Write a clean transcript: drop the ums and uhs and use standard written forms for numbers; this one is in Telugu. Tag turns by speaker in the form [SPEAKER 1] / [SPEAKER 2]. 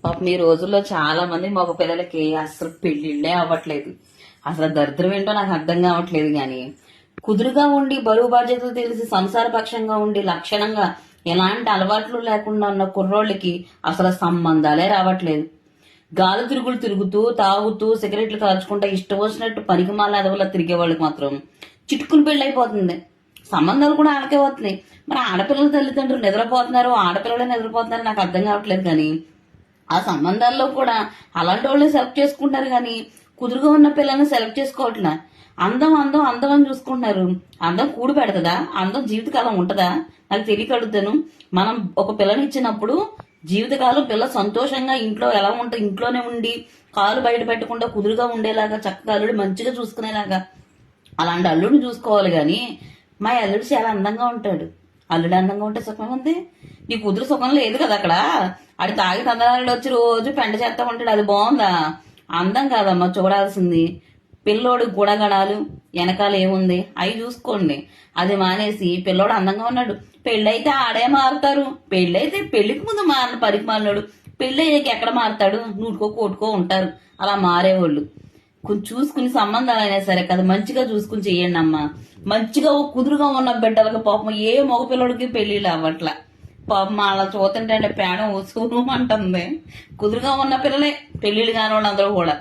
[SPEAKER 1] పాపం ఈ రోజుల్లో చాలా మంది మగ పిల్లలకి అసలు పెళ్లిళ్ళే అవ్వట్లేదు. అసలు దరిద్రం ఏంటో నాకు అర్థం కావట్లేదు. గాని కుదురుగా ఉండి బరువు బాధ్యతలు తెలిసి సంసార పక్షంగా ఉండి లక్షణంగా ఎలాంటి అలవాట్లు లేకుండా ఉన్న కుర్రోళ్ళకి అసలు సంబంధాలే రావట్లేదు. గాలి తిరుగులు తిరుగుతూ తాగుతూ సిగరెట్లు కాల్చుకుంటా ఇష్టం వచ్చినట్టు పనికిమాల అదవలా తిరిగే వాళ్ళకి మాత్రం చిటుకులు పెళ్ళైపోతుంది. సంబంధాలు కూడా ఆడకే వస్తున్నాయి. మరి ఆడపిల్లల తల్లిదండ్రులు నిద్రపోతున్నారు, ఆడపిల్లలే నిద్రపోతున్నారు నాకు అర్థం కావట్లేదు. కానీ ఆ సంబంధాల్లో కూడా అలాంటి వాళ్ళని సెలెక్ట్ చేసుకుంటారు. కానీ కుదురుగా ఉన్న పిల్లల్ని సెలెక్ట్ చేసుకోవట్లా. అందం అందం అందం అని చూసుకుంటున్నారు. అందం కూడి పెడతదా? అందం జీవితకాలం ఉంటదా? నాకు తెలియకడుగుతాను. మనం ఒక పిల్లని ఇచ్చినప్పుడు జీవితకాలం పిల్ల సంతోషంగా ఇంట్లో ఎలా ఉంటుంది, ఇంట్లోనే ఉండి కాలు బయట పెట్టకుండా కుదురుగా ఉండేలాగా చక్కగా అల్లుడు మంచిగా చూసుకునేలాగా అలాంటి అల్లుడిని చూసుకోవాలి. కానీ మా అల్లుడు చాలా అందంగా ఉంటాడు. అల్లుడు అందంగా ఉంటే సుఖం ఉంది. నీ కుదురు సుఖం లేదు కదా అక్కడ. ఆడి తాగి తందనాలు వచ్చి రోజు పెంట చేస్తా ఉంటాడు. అది బాగుందా? అందం కాదమ్మా చూడాల్సింది. పిల్లోడు గుణగణాలు వెనకాల ఏముంది అవి చూసుకోండి. అది మానేసి పిల్లోడు అందంగా ఉన్నాడు, పెళ్ళైతే ఆడే మారుతారు. పెళ్ళైతే పెళ్లికి ముందు మారిన పరిమాణాడు పెళ్ళయ్యాక ఎక్కడ మారుతాడు? నూటుకో కోటుకో ఉంటారు అలా మారేవాళ్ళు. కొంచెం చూసుకుని సంబంధాలు అయినా సరే కదా మంచిగా చూసుకుని చెయ్యండి అమ్మా. మంచిగా కుదురుగా ఉన్న బిడ్డలకు పాపం ఏ మగపిల్లడికి పెళ్లిళ్ళు అవ్వట్లా. పాపం అలా చూస్తుంటే పేడం ఉసుమంటుంది. కుదురుగా ఉన్న పిల్లలే పెళ్లిళ్ళు కాని వాళ్ళు అందరూ కూడా